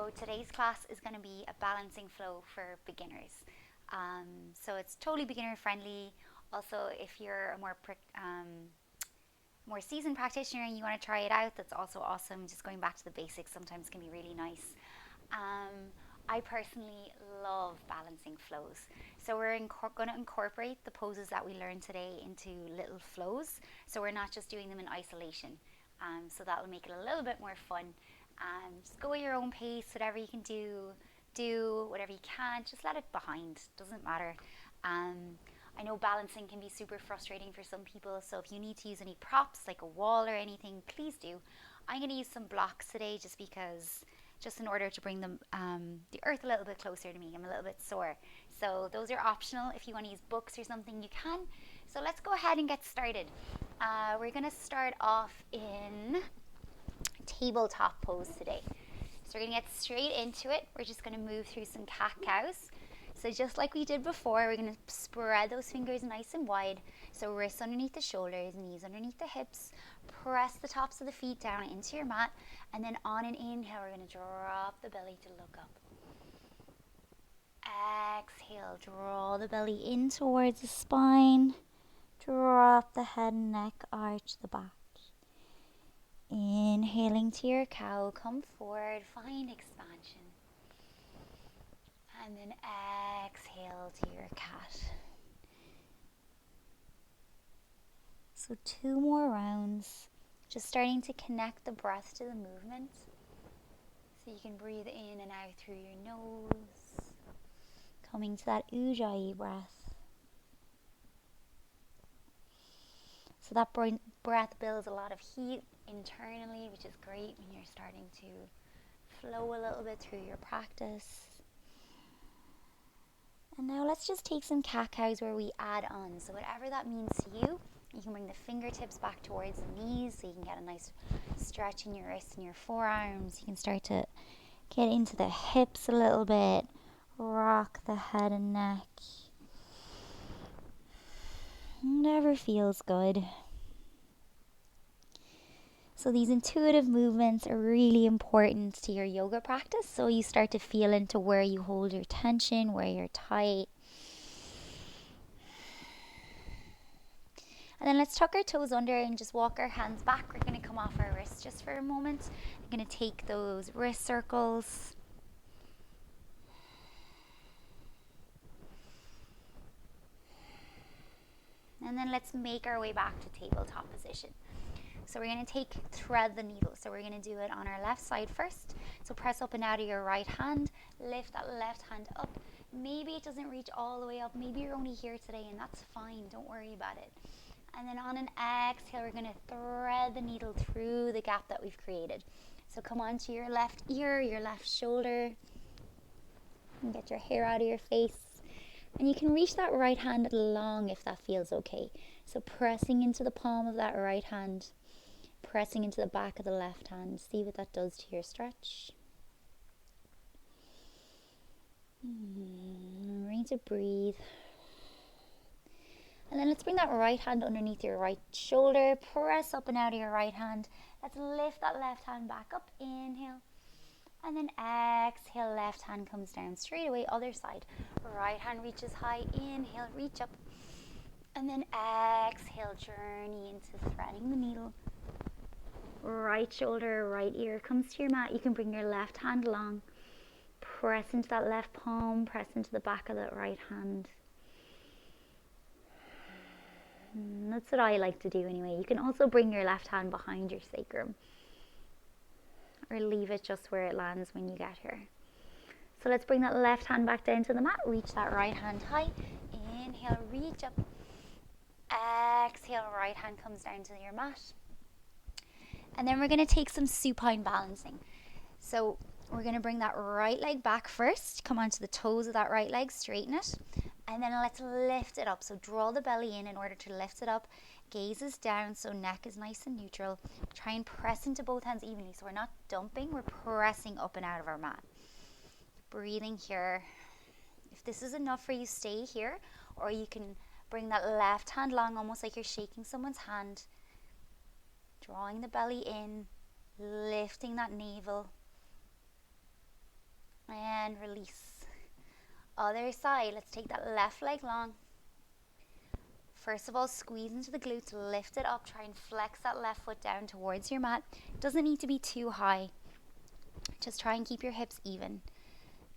So today's class is going to be a balancing flow for beginners. So it's totally beginner friendly. Also, if you're a more seasoned practitioner and you want to try it out, that's also awesome. Just going back to the basics sometimes can be really nice. I personally love balancing flows. So we're going to incorporate the poses that we learned today into little flows. So we're not just doing them in isolation. So that'll make it a little bit more fun. Just go at your own pace, whatever you can do whatever you can, just let it behind, doesn't matter. I know balancing can be super frustrating for some people, so if you need to use any props like a wall or anything, please do. I'm going to use some blocks today just in order to bring the earth a little bit closer to me. I'm a little bit sore. So those are optional. If you want to use books or something, you can. So let's go ahead and get started. We're going to start off in tabletop pose today. So we're going to get straight into it. We're just going to move through some cat-cows. So just like we did before, we're going to spread those fingers nice and wide. So wrists underneath the shoulders, knees underneath the hips. Press the tops of the feet down into your mat. And then on an inhale, we're going to drop the belly to look up. Exhale, draw the belly in towards the spine. Drop the head and neck, arch the back. Inhaling to your cow, come forward, find expansion. And then exhale to your cat. So 2 more rounds. Just starting to connect the breath to the movement. So you can breathe in and out through your nose. Coming to that ujjayi breath. So that breath builds a lot of heat internally, which is great when you're starting to flow a little bit through your practice. And now let's just take some cat-cows where we add on. So whatever that means to you, you can bring the fingertips back towards the knees so you can get a nice stretch in your wrists and your forearms. You can start to get into the hips a little bit. Rock the head and neck. Whatever feels good. So these intuitive movements are really important to your yoga practice. So you start to feel into where you hold your tension, where you're tight. And then let's tuck our toes under and just walk our hands back. We're going to come off our wrists just for a moment. I'm going to take those wrist circles. And then let's make our way back to tabletop position. So we're going to thread the needle. So we're going to do it on our left side first. So press up and out of your right hand. Lift that left hand up. Maybe it doesn't reach all the way up. Maybe you're only here today and that's fine. Don't worry about it. And then on an exhale, we're going to thread the needle through the gap that we've created. So come onto your left ear, your left shoulder. And get your hair out of your face. And you can reach that right hand long if that feels okay. So pressing into the palm of that right hand. Pressing into the back of the left hand. See what that does to your stretch. Remember to breathe. And then let's bring that right hand underneath your right shoulder. Press up and out of your right hand. Let's lift that left hand back up. Inhale. And then exhale, left hand comes down straight away, other side. Right hand reaches high. Inhale, reach up. And then exhale, journey into threading the needle. Right shoulder, right ear comes to your mat. You can bring your left hand along. Press into that left palm. Press into the back of that right hand. And that's what I like to do anyway. You can also bring your left hand behind your sacrum. Or leave it just where it lands when you get here. So let's bring that left hand back down to the mat. Reach that right hand high. Inhale, reach up. Exhale, right hand comes down to your mat. And then we're going to take some supine balancing. So we're going to bring that right leg back first. Come onto the toes of that right leg, straighten it. And then let's lift it up. So draw the belly in order to lift it up. Gaze is down, so neck is nice and neutral. Try and press into both hands evenly. So we're not dumping, we're pressing up and out of our mat. Breathing here. If this is enough for you, stay here. Or you can bring that left hand long, almost like you're shaking someone's hand. Drawing the belly in, lifting that navel. And release. Other side. Let's take that left leg long. First of all, squeeze into the glutes, lift it up, try and flex that left foot down towards your mat. Doesn't need to be too high. Just try and keep your hips even.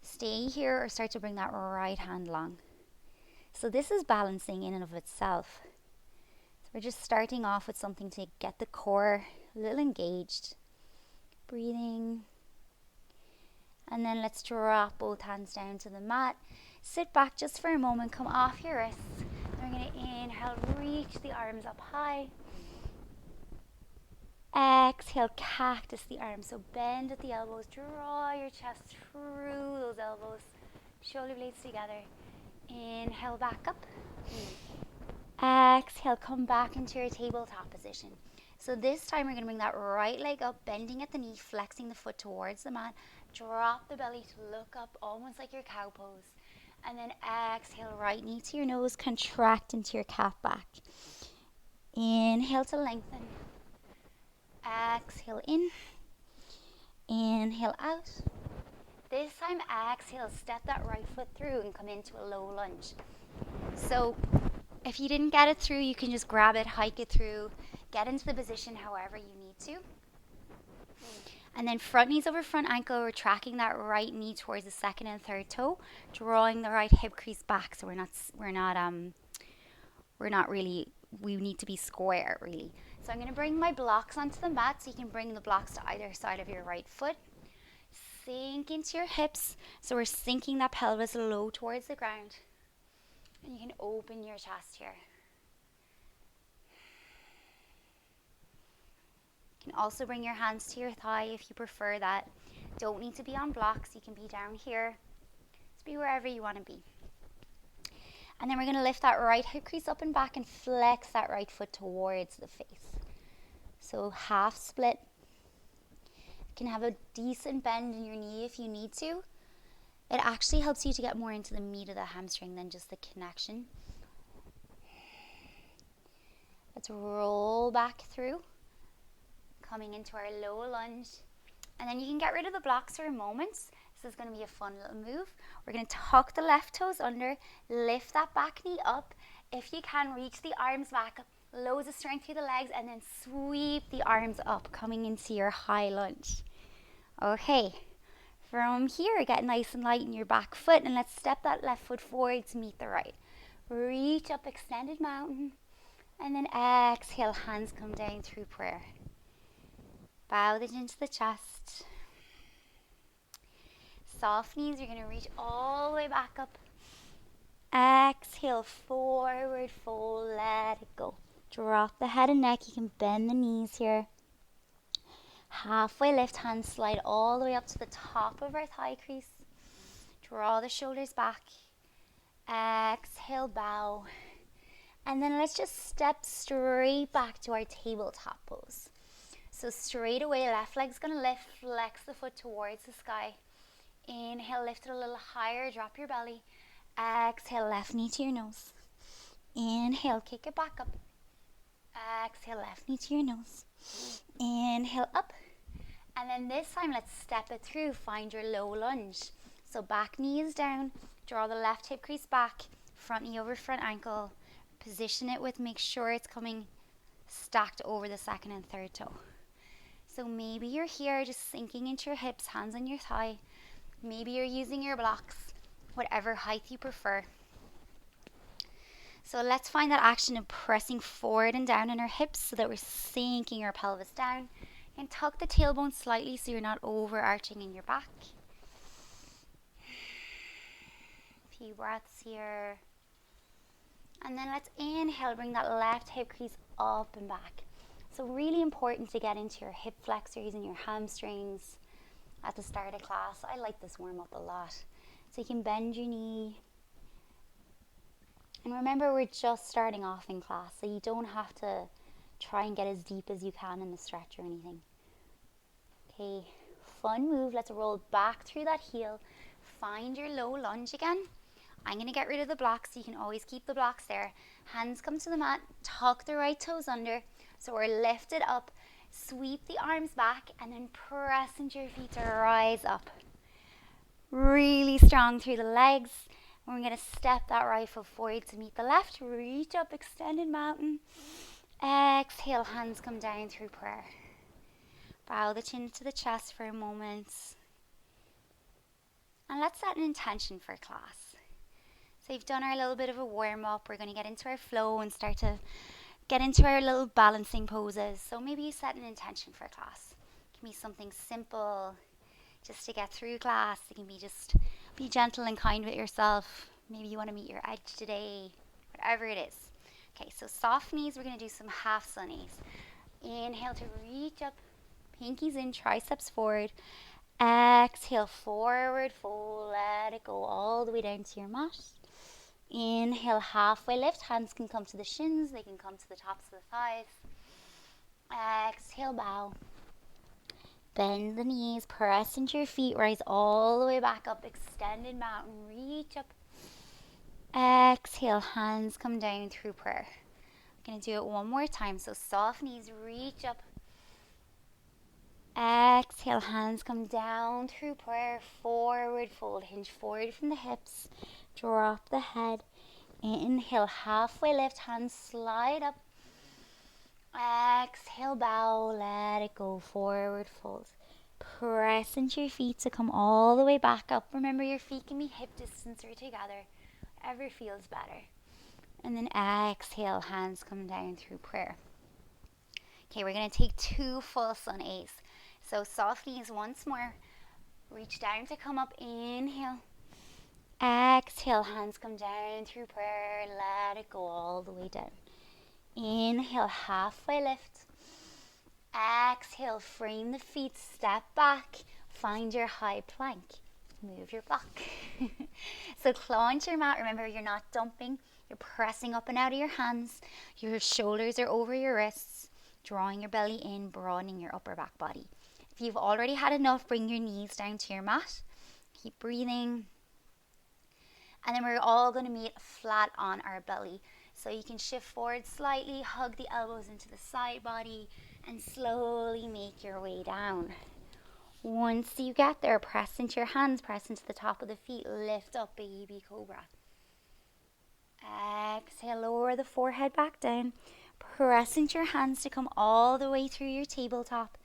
Stay here or start to bring that right hand long. So this is balancing in and of itself. So we're just starting off with something to get the core a little engaged. Breathing. And then let's drop both hands down to the mat. Sit back just for a moment, come off your wrists. We're going to inhale, reach the arms up high. Exhale, cactus the arms. So bend at the elbows, draw your chest through those elbows. Shoulder blades together. Inhale, back up. Exhale, come back into your tabletop position. So this time we're going to bring that right leg up, bending at the knee, flexing the foot towards the mat. Drop the belly to look up, almost like your cow pose. And then exhale, right knee to your nose, contract into your calf back. Inhale to lengthen. Exhale in. Inhale out. This time exhale, step that right foot through and come into a low lunge. So if you didn't get it through, you can just grab it, hike it through, get into the position however you need to. And then front knees over front ankle, we're tracking that right knee towards the second and third toe, drawing the right hip crease back. So we need to be square really. So I'm going to bring my blocks onto the mat, so you can bring the blocks to either side of your right foot. Sink into your hips, so we're sinking that pelvis low towards the ground. And you can open your chest here. You can also bring your hands to your thigh if you prefer that. Don't need to be on blocks, you can be down here. Just be wherever you want to be. And then we're going to lift that right hip crease up and back and flex that right foot towards the face. So half split. You can have a decent bend in your knee if you need to. It actually helps you to get more into the meat of the hamstring than just the connection. Let's roll back through, coming into our low lunge. And then you can get rid of the blocks for a moment. This is going to be a fun little move. We're going to tuck the left toes under, lift that back knee up. If you can, reach the arms back, loads of strength through the legs, and then sweep the arms up, coming into your high lunge. Okay, from here, get nice and light in your back foot, and let's step that left foot forward to meet the right. Reach up, extended mountain, and then exhale, hands come down through prayer. Bow the chin to the chest. Soft knees, you're going to reach all the way back up. Exhale, forward fold, let it go. Drop the head and neck, you can bend the knees here. Halfway lift, hands slide all the way up to the top of our thigh crease. Draw the shoulders back. Exhale, bow. And then let's just step straight back to our tabletop pose. So straight away, left leg's going to lift, flex the foot towards the sky. Inhale, lift it a little higher, drop your belly. Exhale, left knee to your nose. Inhale, kick it back up. Exhale, left knee to your nose. Inhale, up. And then this time, let's step it through. Find your low lunge. So back knee is down. Draw the left hip crease back. Front knee over front ankle. Position it with, make sure it's coming stacked over the second and third toe. So maybe you're here just sinking into your hips, hands on your thigh. Maybe you're using your blocks, whatever height you prefer. So let's find that action of pressing forward and down on our hips so that we're sinking our pelvis down. And tuck the tailbone slightly so you're not overarching in your back. A few breaths here. And then let's inhale, bring that left hip crease up and back. So really important to get into your hip flexors and your hamstrings at the start of class. I like this warm up a lot. So you can bend your knee. And remember, we're just starting off in class, so you don't have to try and get as deep as you can in the stretch or anything. Okay, fun move. Let's roll back through that heel. Find your low lunge again. I'm going to get rid of the blocks, so you can always keep the blocks there. Hands come to the mat, tuck the right toes under. So we're lifted up, sweep the arms back, and then press into your feet to rise up. Really strong through the legs. We're going to step that right foot forward to meet the left. Reach up, extended mountain. Exhale, hands come down through prayer. Bow the chin to the chest for a moment. And let's set an intention for class. So we've done our little bit of a warm up. We're going to get into our flow and start to get into our little balancing poses. So maybe you set an intention for class. It can be something simple just to get through class. It can be just be gentle and kind with yourself. Maybe you want to meet your edge today. Whatever it is. Okay, so soft knees. We're going to do some half sunnies. Inhale to reach up. Pinkies in, triceps forward. Exhale, forward fold. Let it go all the way down to your mat. Inhale, halfway lift. Hands can come to the shins. They can come to the tops of the thighs. Exhale, bow. Bend the knees. Press into your feet. Rise all the way back up. Extended mountain. Reach up. Exhale, hands come down through prayer. I'm going to do it one more time. So soft knees, reach up. Exhale, hands come down through prayer. Forward fold. Hinge forward from the hips. Drop the head. Inhale, halfway lift. Hands slide up. Exhale, bow. Let it go. Forward fold. Press into your feet to come all the way back up. Remember, your feet can be hip distance or together. Whatever feels better. And then exhale, hands come down through prayer. Okay, we're going to take 2 full sun A's. So soft knees once more. Reach down to come up. Inhale. Exhale, hands come down through prayer. Let it go all the way down. Inhale, halfway lift. Exhale, frame the feet, step back. Find your high plank. Move your block. So claw into your mat. Remember, you're not dumping. You're pressing up and out of your hands. Your shoulders are over your wrists. Drawing your belly in, broadening your upper back body. If you've already had enough, bring your knees down to your mat. Keep breathing. And then we're all going to meet flat on our belly. So you can shift forward slightly, hug the elbows into the side body, and slowly make your way down. Once you get there, press into your hands, press into the top of the feet, lift up, baby cobra. Exhale, lower the forehead back down. Press into your hands to come all the way through your tabletop.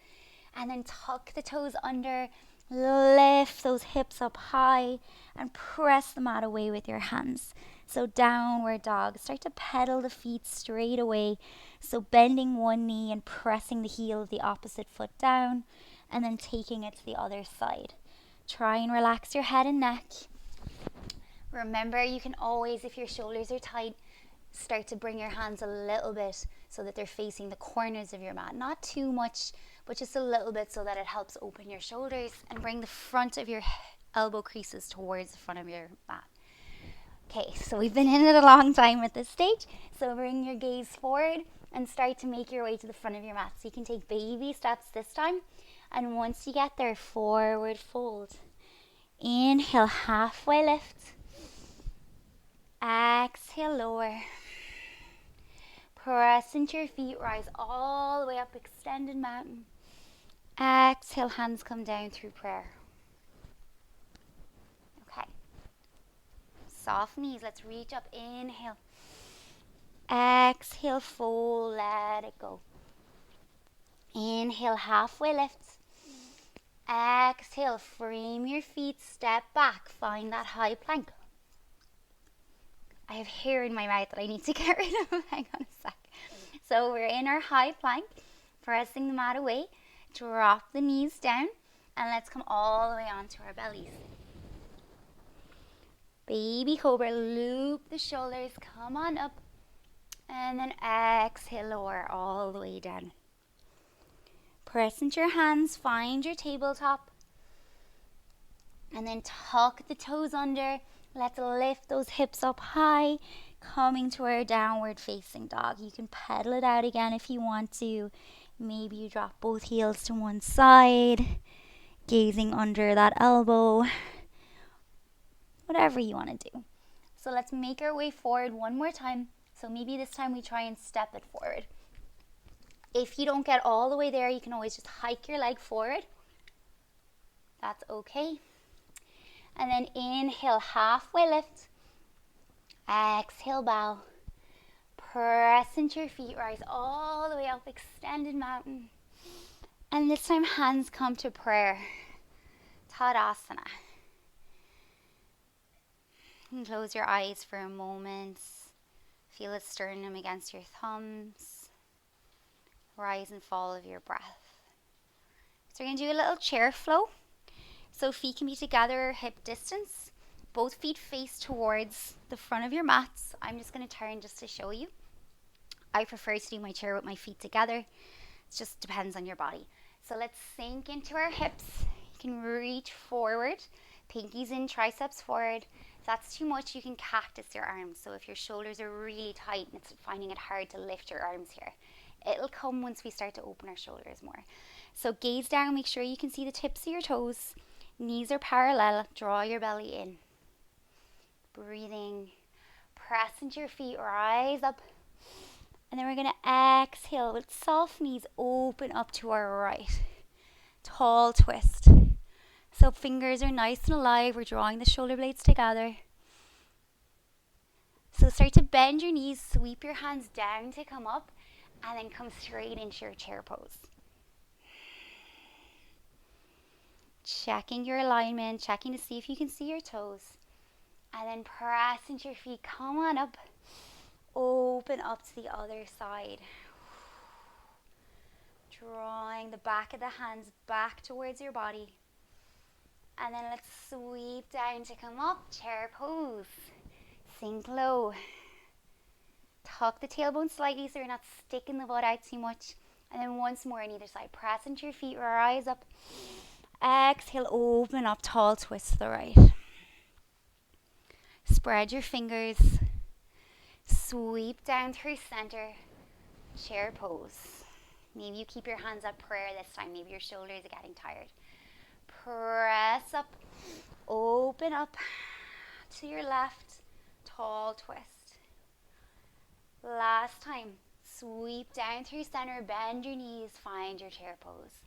And then tuck the toes under, lift those hips up high, and press the mat away with your hands. So downward dog. Start to pedal the feet straight away. So bending one knee and pressing the heel of the opposite foot down, and then taking it to the other side. Try and relax your head and neck. Remember, you can always, if your shoulders are tight, start to bring your hands a little bit so that they're facing the corners of your mat. Not too much, but just a little bit so that it helps open your shoulders and bring the front of your elbow creases towards the front of your mat. Okay, so we've been in it a long time at this stage. So bring your gaze forward and start to make your way to the front of your mat. So you can take baby steps this time. And once you get there, forward fold. Inhale, halfway lift. Exhale, lower. Press into your feet, rise all the way up, extended mountain. Exhale, hands come down through prayer. Okay. Soft knees, let's reach up, inhale. Exhale, fold, let it go. Inhale, halfway lift. Exhale, frame your feet, step back, find that high plank. I have hair in my mouth that I need to get rid of. Hang on a sec. So we're in our high plank, pressing the mat away. Drop the knees down, and let's come all the way onto our bellies. Baby cobra, loop the shoulders, come on up, and then exhale, lower all the way down. Press into your hands, find your tabletop, and then tuck the toes under. Let's lift those hips up high, coming to our downward facing dog. You can pedal it out again if you want to. Maybe you drop both heels to one side, gazing under that elbow. Whatever you want to do. So let's make our way forward one more time. So maybe this time we try and step it forward. If you don't get all the way there, you can always just hike your leg forward. That's okay. And then inhale, halfway lift. Exhale, bow. Press into your feet, rise all the way up, extended mountain. And this time, hands come to prayer. Tadasana. And close your eyes for a moment. Feel the sternum against your thumbs. Rise and fall of your breath. So we're going to do a little chair flow. So feet can be together, hip distance. Both feet face towards the front of your mats. I'm just going to turn just to show you. I prefer to do my chair with my feet together. It just depends on your body. So let's sink into our hips. You can reach forward. Pinkies in, triceps forward. If that's too much, you can cactus your arms. So if your shoulders are really tight and it's finding it hard to lift your arms here, it'll come once we start to open our shoulders more. So gaze down, make sure you can see the tips of your toes. Knees are parallel. Draw your belly in. Breathing. Press into your feet, rise up. And then we're going to exhale with soft knees, open up to our right. Tall twist. So fingers are nice and alive. We're drawing the shoulder blades together. So start to bend your knees, sweep your hands down to come up, and then come straight into your chair pose. Checking your alignment, checking to see if you can see your toes. And then press into your feet, come on up. Open up to the other side. Drawing the back of the hands back towards your body. And then let's sweep down to come up, chair pose. Sink low. Tuck the tailbone slightly so you're not sticking the butt out too much. And then once more on either side. Press into your feet, rise up. Exhale, open up, tall twist to the right. Spread your fingers. Sweep down through center. Chair pose. Maybe you keep your hands at prayer this time. Maybe your shoulders are getting tired. Press up. Open up to your left. Tall twist. Last time. Sweep down through center. Bend your knees. Find your chair pose.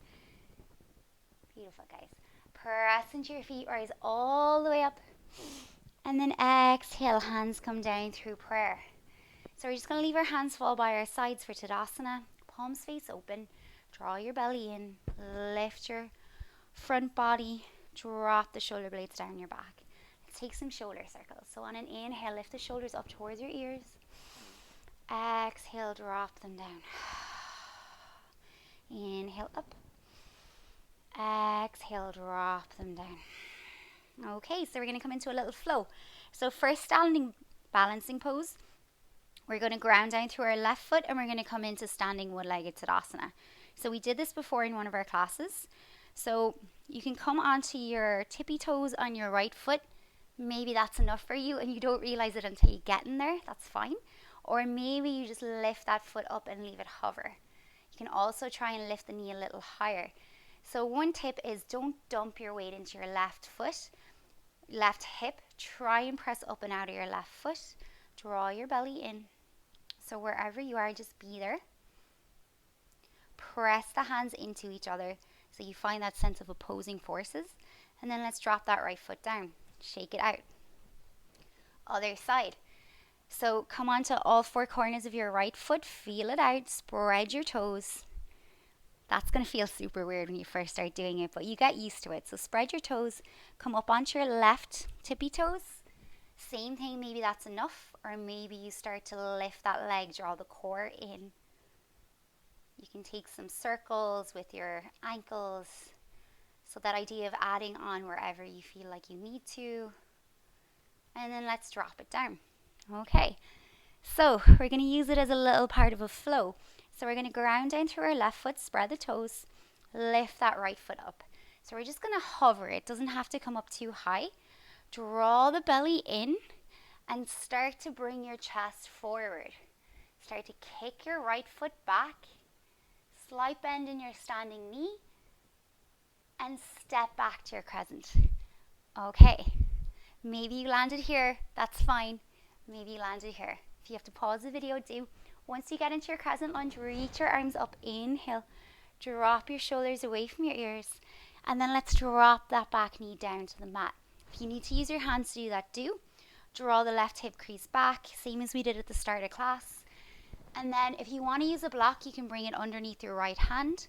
Beautiful, guys. Press into your feet. Rise all the way up. And then exhale. Hands come down through prayer. So we're just going to leave our hands fall by our sides for Tadasana. Palms face open. Draw your belly in. Lift your front body. Drop the shoulder blades down your back. Let's take some shoulder circles. So on an inhale, lift the shoulders up towards your ears. Exhale, drop them down. Inhale up. Exhale, drop them down. Okay, so we're going to come into a little flow. So first, standing balancing pose. We're going to ground down through our left foot and we're going to come into standing one-legged Tadasana. So we did this before in one of our classes. So you can come onto your tippy toes on your right foot. Maybe that's enough for you and you don't realize it until you get in there. That's fine. Or maybe you just lift that foot up and leave it hover. You can also try and lift the knee a little higher. So one tip is don't dump your weight into your left foot, left hip. Try and press up and out of your left foot. Draw your belly in. So wherever you are, just be there. Press the hands into each other so you find that sense of opposing forces. And then let's drop that right foot down. Shake it out. Other side. So come onto all four corners of your right foot. Feel it out. Spread your toes. That's going to feel super weird when you first start doing it, but you get used to it. So spread your toes. Come up onto your left tippy toes. Same thing, maybe that's enough, or maybe you start to lift that leg, draw the core in. You can take some circles with your ankles. So that idea of adding on wherever you feel like you need to. And then let's drop it down. Okay, so we're going to use it as a little part of a flow. So we're going to ground down through our left foot, spread the toes, lift that right foot up. So we're just going to hover. It doesn't have to come up too high. Draw the belly in and start to bring your chest forward. Start to kick your right foot back. Slight bend in your standing knee. And step back to your crescent. Okay. Maybe you landed here. That's fine. Maybe you landed here. If you have to pause the video, do. Once you get into your crescent lunge, reach your arms up. Inhale. Drop your shoulders away from your ears. And then let's drop that back knee down to the mat. If you need to use your hands to do that, do. Draw the left hip crease back, same as we did at the start of class. And then if you want to use a block, you can bring it underneath your right hand.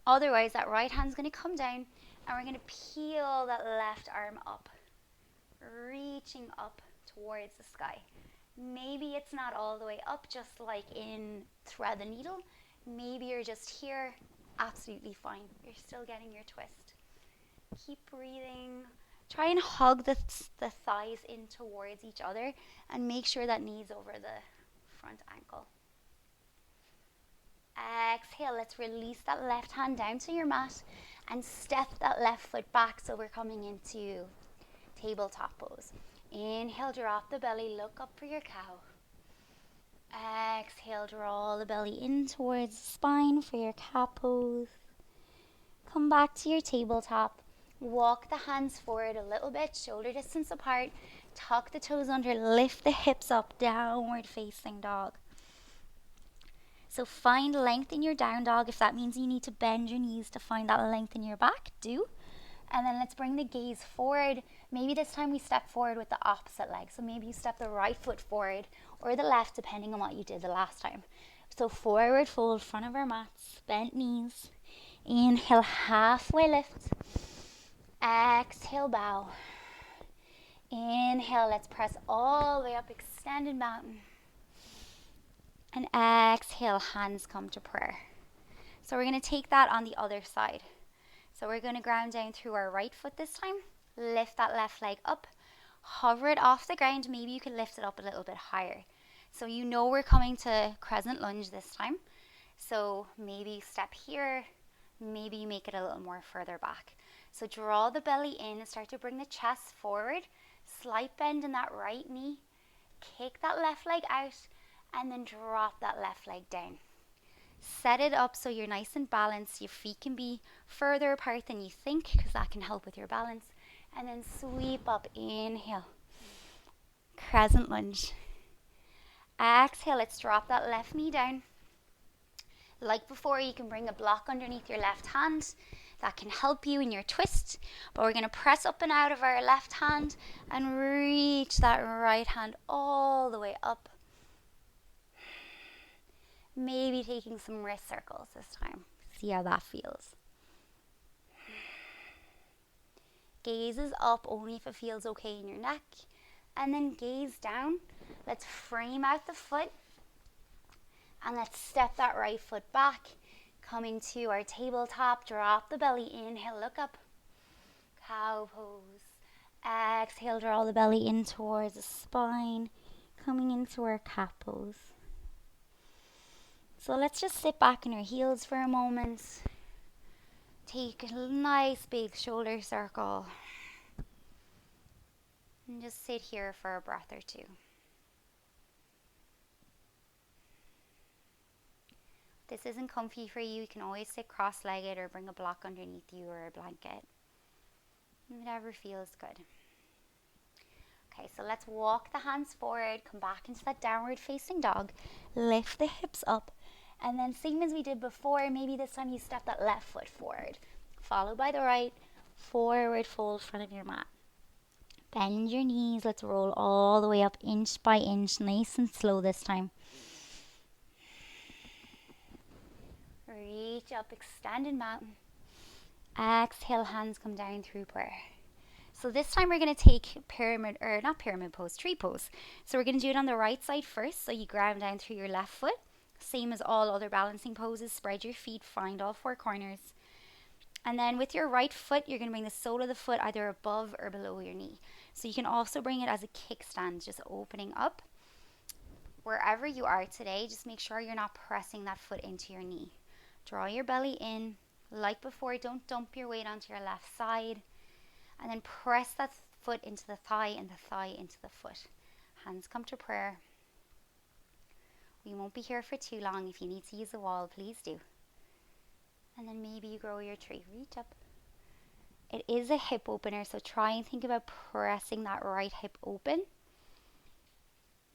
Otherwise, that right hand's going to come down and we're going to peel that left arm up, reaching up towards the sky. Maybe it's not all the way up, just like in thread the needle. Maybe you're just here, absolutely fine. You're still getting your twist. Keep breathing. Try and hug the thighs in towards each other and make sure that knee's over the front ankle. Exhale, let's release that left hand down to your mat and step that left foot back so we're coming into tabletop pose. Inhale, drop the belly, look up for your cow. Exhale, draw the belly in towards the spine for your cat pose. Come back to your tabletop. Walk the hands forward a little bit, shoulder distance apart. Tuck the toes under, lift the hips up, downward facing dog. So find length in your down dog. If that means you need to bend your knees to find that length in your back, do. And then let's bring the gaze forward. Maybe this time we step forward with the opposite leg. So maybe you step the right foot forward or the left, depending on what you did the last time. So forward fold, front of our mats, bent knees. Inhale, halfway lift. Exhale, bow. Inhale, let's press all the way up, extended mountain. And exhale, hands come to prayer. So we're going to take that on the other side. So we're going to ground down through our right foot this time. Lift that left leg up. Hover it off the ground. Maybe you can lift it up a little bit higher. So you know we're coming to crescent lunge this time. So maybe you step here. Maybe you make it a little more further back. So draw the belly in and start to bring the chest forward. Slight bend in that right knee. Kick that left leg out and then drop that left leg down. Set it up so you're nice and balanced. Your feet can be further apart than you think because that can help with your balance. And then sweep up, inhale. Crescent lunge. Exhale, let's drop that left knee down. Like before, you can bring a block underneath your left hand. That can help you in your twist. But we're going to press up and out of our left hand and reach that right hand all the way up. Maybe taking some wrist circles this time. See how that feels. Gaze is up only if it feels okay in your neck. And then gaze down. Let's frame out the foot. And let's step that right foot back. Coming to our tabletop. Drop the belly. Inhale, look up. Cow pose. Exhale, draw the belly in towards the spine. Coming into our cat pose. So let's just sit back in our heels for a moment. Take a nice big shoulder circle. And just sit here for a breath or two. If this isn't comfy for you, you can always sit cross-legged or bring a block underneath you or a blanket. Whatever feels good. Okay, so let's walk the hands forward, come back into that downward facing dog, lift the hips up, and then same as we did before, maybe this time you step that left foot forward, followed by the right, forward fold front of your mat. Bend your knees, let's roll all the way up inch by inch, nice and slow this time. Reach up, extended mountain. Exhale, hands come down through prayer. So this time we're going to take tree pose. So we're going to do it on the right side first. So you ground down through your left foot. Same as all other balancing poses. Spread your feet, find all four corners. And then with your right foot, you're going to bring the sole of the foot either above or below your knee. So you can also bring it as a kickstand, just opening up. Wherever you are today, just make sure you're not pressing that foot into your knee. Draw your belly in. Like before, don't dump your weight onto your left side. And then press that foot into the thigh and the thigh into the foot. Hands come to prayer. We won't be here for too long. If you need to use the wall, please do. And then maybe you grow your tree. Reach up. It is a hip opener, so try and think about pressing that right hip open.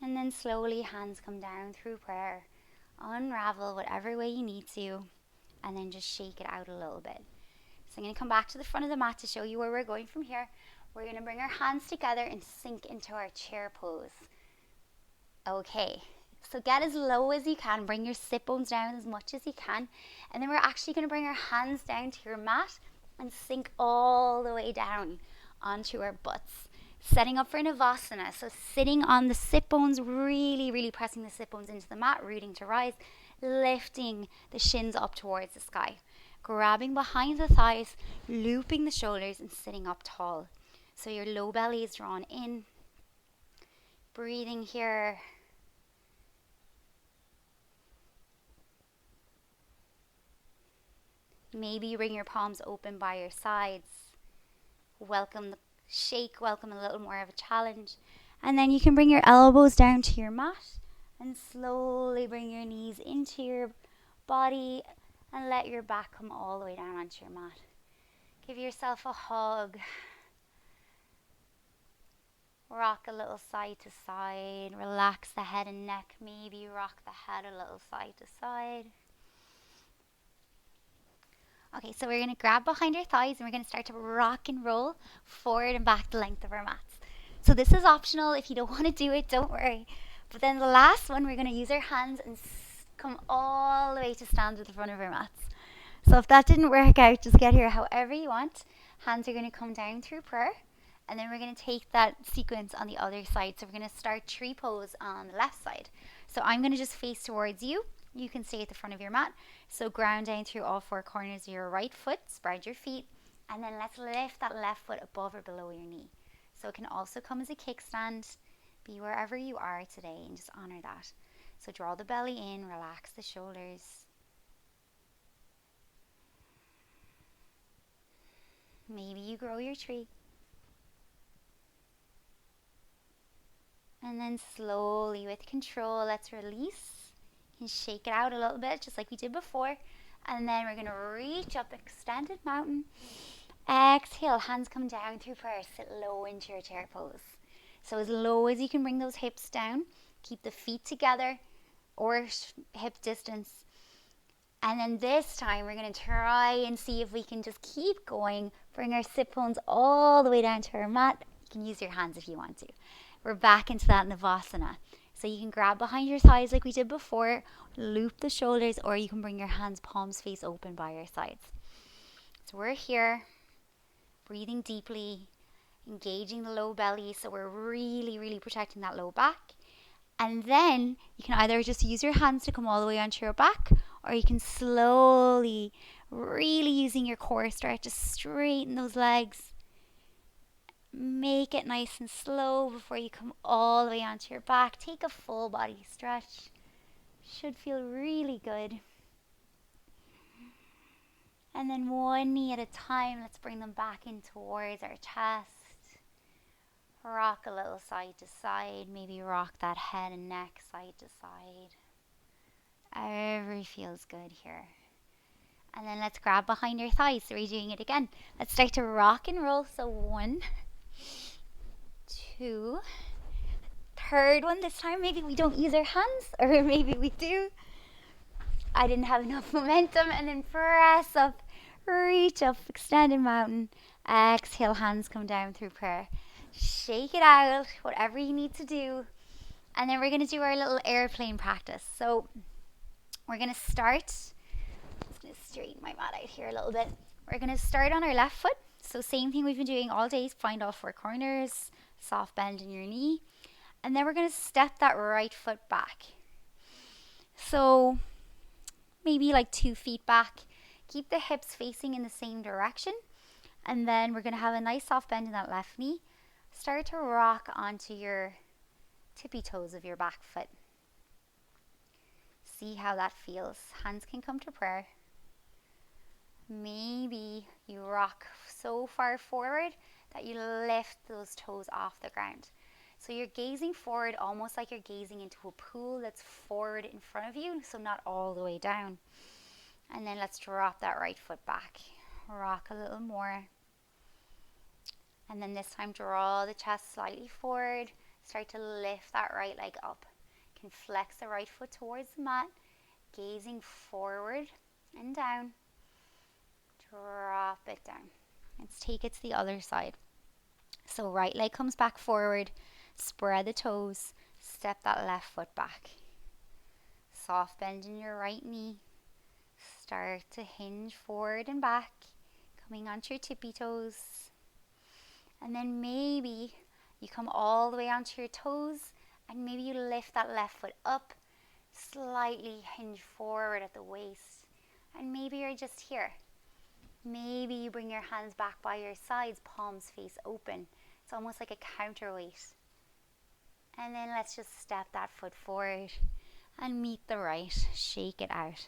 And then slowly hands come down through prayer. Unravel whatever way you need to. And then just shake it out a little bit. So I'm going to come back to the front of the mat to show you where we're going from here. We're going to bring our hands together and sink into our chair pose. Okay, so get as low as you can. Bring your sit bones down as much as you can. And then we're actually going to bring our hands down to your mat and sink all the way down onto our butts. Setting up for Navasana. So sitting on the sit bones, really, really pressing the sit bones into the mat, rooting to rise, lifting the shins up towards the sky. Grabbing behind the thighs, looping the shoulders and sitting up tall. So your low belly is drawn in. Breathing here. Maybe you bring your palms open by your sides. Welcome the shake, welcome a little more of a challenge. And then you can bring your elbows down to your mat and slowly bring your knees into your body and let your back come all the way down onto your mat. Give yourself a hug. Rock a little side to side. Relax the head and neck. Maybe rock the head a little side to side. Okay, so we're going to grab behind our thighs and we're going to start to rock and roll forward and back the length of our mats. So this is optional. If you don't want to do it, don't worry. But then the last one, we're going to use our hands and come all the way to stand at the front of our mats. So if that didn't work out, just get here however you want. Hands are going to come down through prayer. And then we're going to take that sequence on the other side. So we're going to start tree pose on the left side. So I'm going to just face towards you. You can stay at the front of your mat. So ground down through all four corners of your right foot. Spread your feet. And then let's lift that left foot above or below your knee. So it can also come as a kickstand. Be wherever you are today and just honor that. So draw the belly in. Relax the shoulders. Maybe you grow your tree. And then slowly, with control, let's release. You can shake it out a little bit, just like we did before. And then we're going to reach up, extended mountain. Exhale, hands come down through prayer. Sit low into your chair pose. So as low as you can bring those hips down. Keep the feet together or hip distance. And then this time, we're going to try and see if we can just keep going. Bring our sit bones all the way down to our mat. You can use your hands if you want to. We're back into that Navasana. So you can grab behind your thighs like we did before, loop the shoulders, or you can bring your hands palms face open by your sides. So we're here, breathing deeply, engaging the low belly. So we're really, really protecting that low back. And then you can either just use your hands to come all the way onto your back, or you can slowly, really using your core, start to straighten those legs. Make it nice and slow before you come all the way onto your back. Take a full body stretch. Should feel really good. And then one knee at a time, let's bring them back in towards our chest. Rock a little side to side. Maybe rock that head and neck side to side. Every feels good here. And then let's grab behind our thighs. So we're doing it again. Let's start to rock and roll. So 1, 2, third one this time. Maybe we don't use our hands, or maybe we do. I didn't have enough momentum. And then press up, reach up, extended mountain. Exhale, hands come down through prayer. Shake it out, whatever you need to do. And then we're going to do our little airplane practice. So we're going to start. I'm just going to straighten my mat out here a little bit. We're going to start on our left foot. So same thing we've been doing all day. Find all four corners, soft bend in your knee. And then we're going to step that right foot back. So maybe like 2 feet back. Keep the hips facing in the same direction. And then we're going to have a nice soft bend in that left knee. Start to rock onto your tippy toes of your back foot. See how that feels. Hands can come to prayer. Maybe you rock so far forward that you lift those toes off the ground. So you're gazing forward almost like you're gazing into a pool that's forward in front of you, so not all the way down. And then let's drop that right foot back. Rock a little more. And then this time draw the chest slightly forward. Start to lift that right leg up. You can flex the right foot towards the mat, gazing forward and down. Drop it down. Let's take it to the other side. So right leg comes back forward, spread the toes, step that left foot back. Soft bend in your right knee. Start to hinge forward and back, coming onto your tippy toes. And then maybe you come all the way onto your toes and maybe you lift that left foot up, slightly hinge forward at the waist. And maybe you're just here. Maybe you bring your hands back by your sides, palms face open. It's almost like a counterweight. And then let's just step that foot forward and meet the right. Shake it out.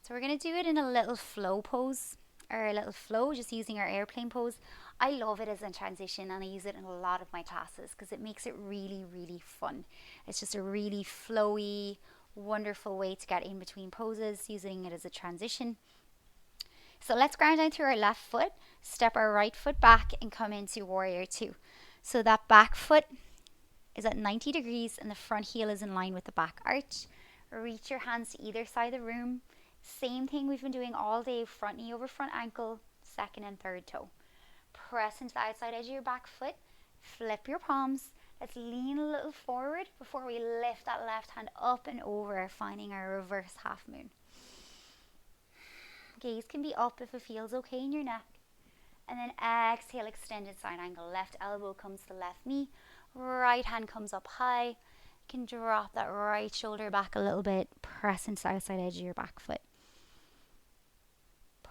So we're going to do it in a little flow pose, or a little flow, just using our airplane pose. I love it as a transition, and I use it in a lot of my classes because it makes it really, really fun. It's just a really flowy, wonderful way to get in between poses, using it as a transition. So let's ground down through our left foot, step our right foot back, and come into warrior two. So that back foot is at 90 degrees and the front heel is in line with the back arch. Reach your hands to either side of the room. Same thing we've been doing all day, front knee over front ankle, second and third toe. Press into the outside edge of your back foot, flip your palms. Let's lean a little forward before we lift that left hand up and over, finding our reverse half moon. Gaze can be up if it feels okay in your neck. And then exhale, extended side angle. Left elbow comes to the left knee, right hand comes up high. You can drop that right shoulder back a little bit, press into the outside edge of your back foot.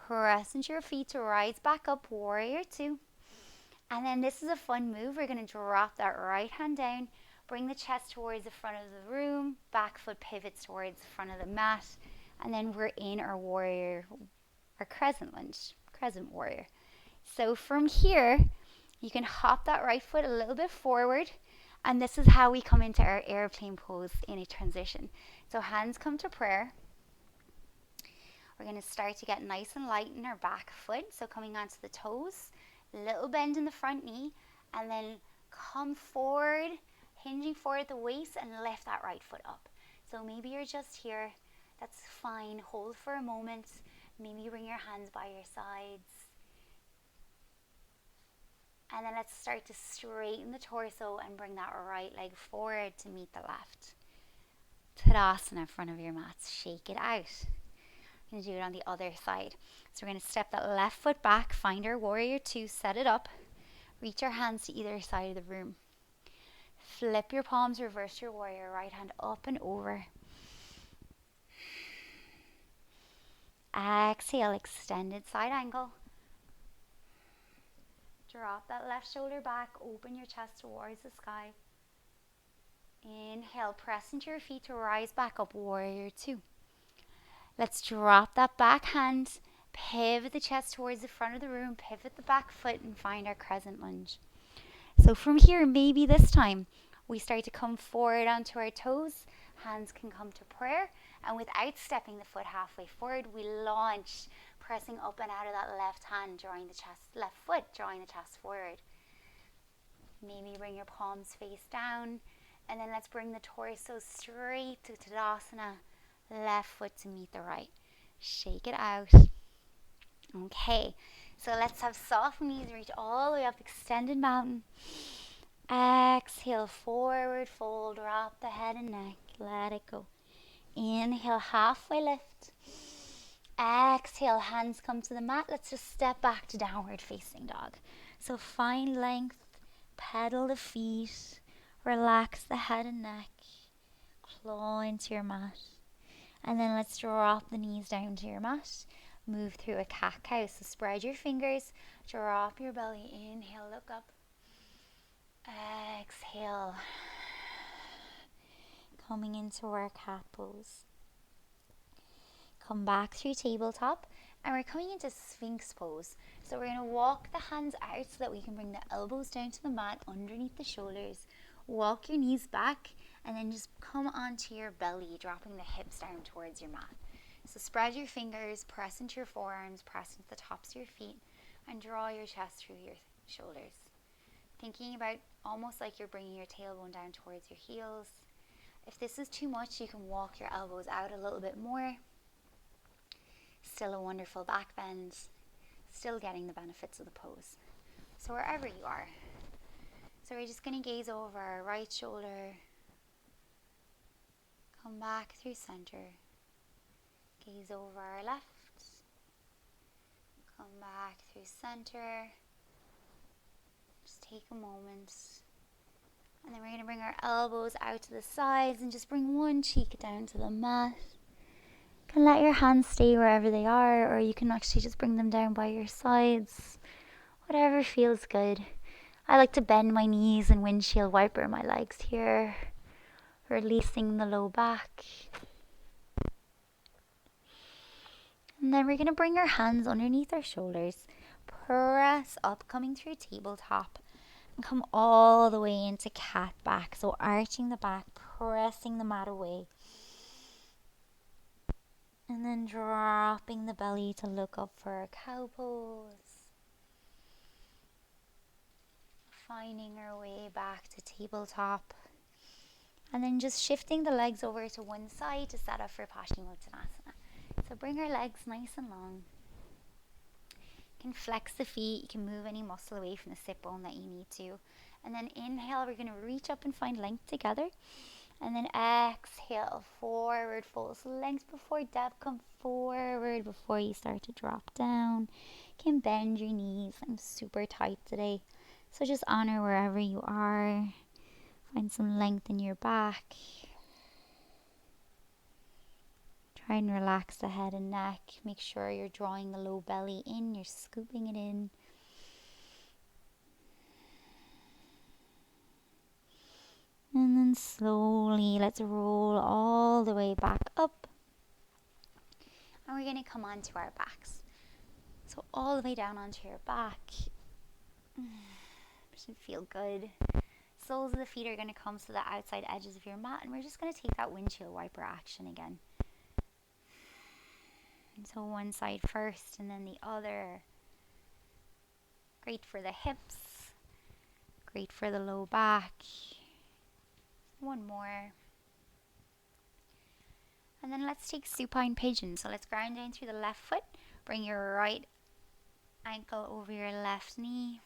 Press into your feet to rise back up, warrior two. And then this is a fun move. We're going to drop that right hand down, bring the chest towards the front of the room, back foot pivots towards the front of the mat, and then we're in our warrior, our crescent lunge, crescent warrior. So from here, you can hop that right foot a little bit forward, and this is how we come into our airplane pose in a transition. So hands come to prayer. We're going to start to get nice and light in our back foot, so coming onto the toes, little bend in the front knee, and then come forward, hinging forward at the waist, and lift that right foot up. So maybe you're just here, that's fine, hold for a moment, maybe you bring your hands by your sides. And then let's start to straighten the torso and bring that right leg forward to meet the left. Tadasana in front of your mats, shake it out. Going to do it on the other side. So we're going to step that left foot back, find our warrior two, set it up, reach our hands to either side of the room. Flip your palms, reverse your warrior, right hand up and over. Exhale, extended side angle. Drop that left shoulder back, open your chest towards the sky. Inhale, press into your feet to rise back up, warrior two. Let's drop that back hand, pivot the chest towards the front of the room, pivot the back foot, and find our crescent lunge. So from here, maybe this time, we start to come forward onto our toes. Hands can come to prayer, and without stepping the foot halfway forward, we launch, pressing up and out of that left hand, drawing the chest, left foot, drawing the chest forward. Maybe bring your palms face down, and then let's bring the torso straight to Tadasana. Left foot to meet the right. Shake it out. Okay, so let's have soft knees, reach all the way up, extended mountain. Exhale, forward fold, drop the head and neck, let it go. Inhale, halfway lift. Exhale, hands come to the mat. Let's just step back to downward facing dog. So find length, pedal the feet, relax the head and neck, claw into your mat. And then let's drop the knees down to your mat. Move through a cat-cow. So spread your fingers, drop your belly. Inhale, look up. Exhale. Coming into our cat pose. Come back through tabletop. And we're coming into Sphinx pose. So we're going to walk the hands out so that we can bring the elbows down to the mat underneath the shoulders. Walk your knees back. And then just come onto your belly, dropping the hips down towards your mat. So spread your fingers, press into your forearms, press into the tops of your feet, and draw your chest through your shoulders. Thinking about almost like you're bringing your tailbone down towards your heels. If this is too much, you can walk your elbows out a little bit more. Still a wonderful back bend. Still getting the benefits of the pose. So wherever you are, So we're just going to gaze over our right shoulder, come back through center, gaze over our left, come back through center. Just take a moment. And then we're going to bring our elbows out to the sides and just bring one cheek down to the mat. You can let your hands stay wherever they are, or you can actually just bring them down by your sides. Whatever feels good. I like to bend my knees and windshield wiper my legs here, releasing the low back. And then we're going to bring our hands underneath our shoulders, press up, coming through tabletop, and come all the way into cat back. So arching the back, pressing the mat away. And then dropping the belly to look up for a cow pose. Finding our way back to tabletop. And then just shifting the legs over to one side to set up for Tadasana. So bring our legs nice and long. You can flex the feet, you can move any muscle away from the sit bone that you need to. And then inhale, we're going to reach up and find length together. And then exhale, forward fold. So length before depth, come forward before you start to drop down. You can bend your knees. I'm super tight today. So just honor wherever you are. Find some length in your back. Try and relax the head and neck. Make sure you're drawing the low belly in. You're scooping it in. And then slowly, let's roll all the way back up. And we're going to come onto our backs. So all the way down onto your back. Should feel good. Soles of the feet are going to come to the outside edges of your mat. And we're just going to take that windshield wiper action again. And so one side first and then the other. Great for the hips. Great for the low back. One more. And then let's take supine pigeon. So let's ground down through the left foot. Bring your right ankle over your left knee.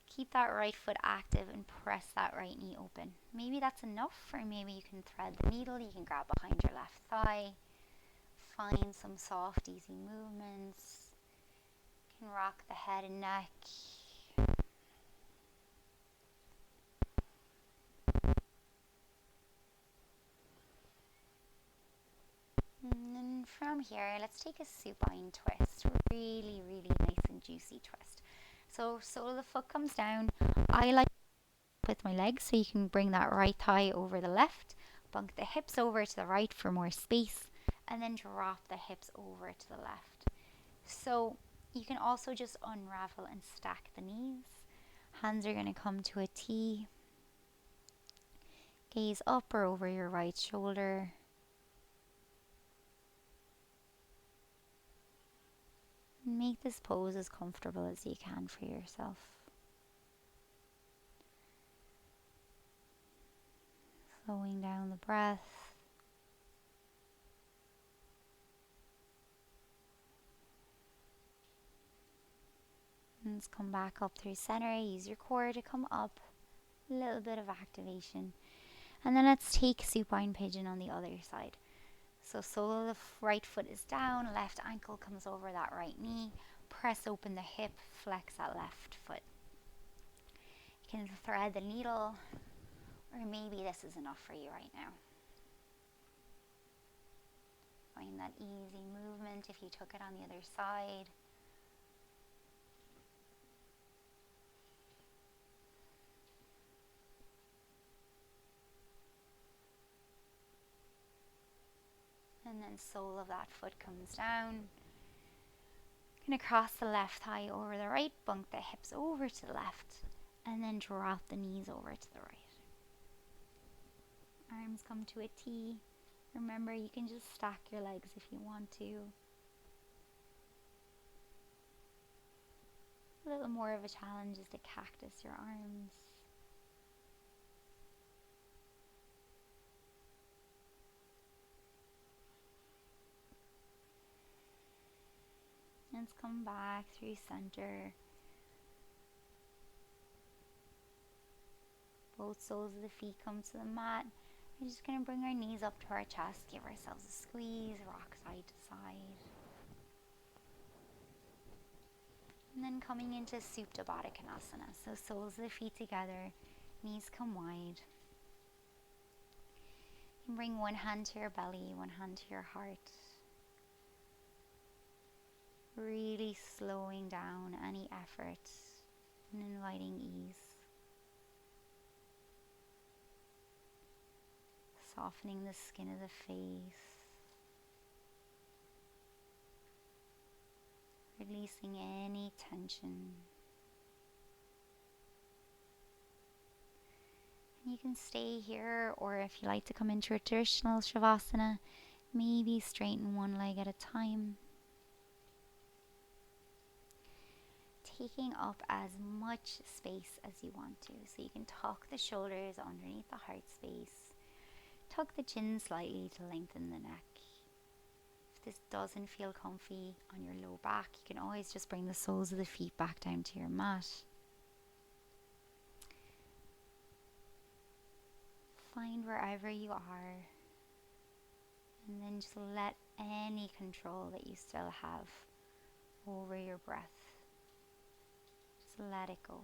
Keep that right foot active and press that right knee open. Maybe that's enough, or maybe you can thread the needle. You can grab behind your left thigh. Find some soft, easy movements. You can rock the head and neck. And then from here, let's take a supine twist. Really, really nice and juicy twist. So sole of the foot comes down. I like with my legs, so you can bring that right thigh over the left. Bunk the hips over to the right for more space. And then drop the hips over to the left. So you can also just unravel and stack the knees. Hands are going to come to a T. Gaze up or over your right shoulder. Make this pose as comfortable as you can for yourself. Slowing down the breath. And let's come back up through center. Use your core to come up. A little bit of activation. And then let's take supine pigeon on the other side. So sole of the right foot is down. Left ankle comes over that right knee. Press open the hip. Flex that left foot. You can thread the needle. Or maybe this is enough for you right now. Find that easy movement if you took it on the other side. And then sole of that foot comes down. Going to cross the left thigh over the right, bunk the hips over to the left, and then drop the knees over to the right. Arms come to a T. Remember, you can just stack your legs if you want to. A little more of a challenge is to cactus your arms. Let's come back through center. Both soles of the feet come to the mat. We're just going to bring our knees up to our chest, give ourselves a squeeze, rock side to side. And then coming into Supta Baddha. So soles of the feet together, knees come wide. And bring one hand to your belly, one hand to your heart. Really slowing down any effort and inviting ease. Softening the skin of the face. Releasing any tension. You can stay here, or if you like to come into a traditional Shavasana, maybe straighten one leg at a time. Taking up as much space as you want to. So you can tuck the shoulders underneath the heart space. Tuck the chin slightly to lengthen the neck. If this doesn't feel comfy on your low back, you can always just bring the soles of the feet back down to your mat. Find wherever you are, and then just let any control that you still have over your breath, just let it go.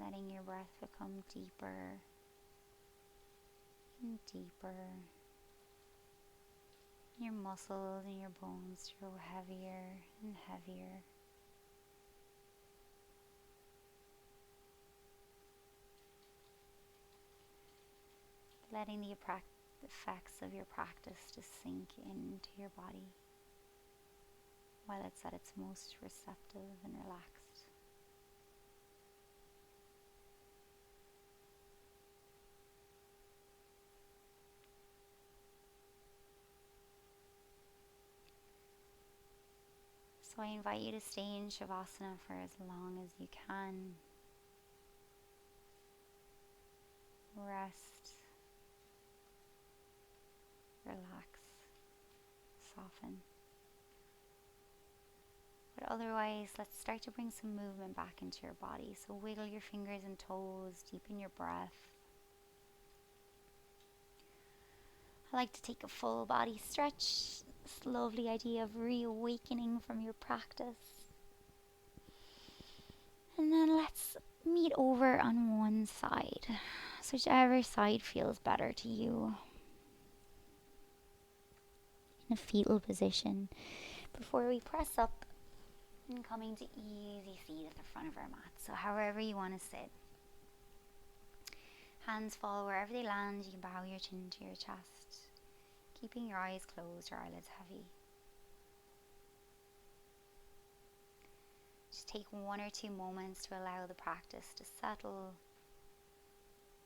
Letting your breath become deeper and deeper. Your muscles and your bones grow heavier and heavier. Letting the effects of your practice just sink into your body while it's at its most receptive and relaxed. So I invite you to stay in Shavasana for as long as you can. Rest, relax, soften. But otherwise, let's start to bring some movement back into your body. So wiggle your fingers and toes, deepen your breath. I like to take a full body stretch. This lovely idea of reawakening from your practice. And then let's meet over on one side. So whichever side feels better to you. In a fetal position. Before we press up and coming to easy seat at the front of our mat. So however you want to sit. Hands fall wherever they land. You can bow your chin to your chest. Keeping your eyes closed, your eyelids heavy. Just take 1 or 2 moments to allow the practice to settle.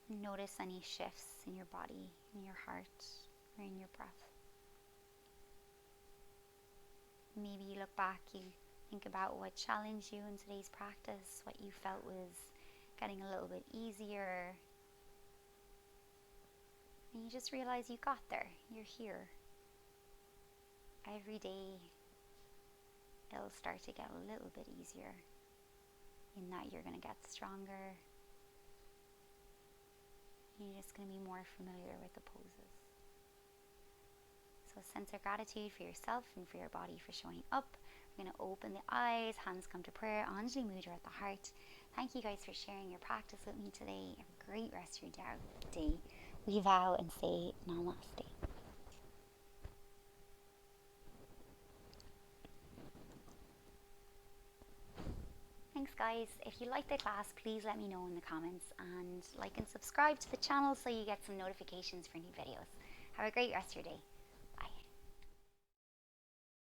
Notice any shifts in your body, in your heart, or in your breath. Maybe you look back, you think about what challenged you in today's practice, what you felt was getting a little bit easier. And you just realize you got there, you're here. Every day it'll start to get a little bit easier in that you're going to get stronger. You're just going to be more familiar with the poses. So a sense of gratitude for yourself and for your body for showing up. We're going to open the eyes, hands come to prayer, Anjali Mudra at the heart. Thank you guys for sharing your practice with me today. Have a great rest of your day. We vow and say namaste. Thanks guys. If you liked the class, please let me know in the comments and like and subscribe to the channel so you get some notifications for new videos. Have a great rest of your day.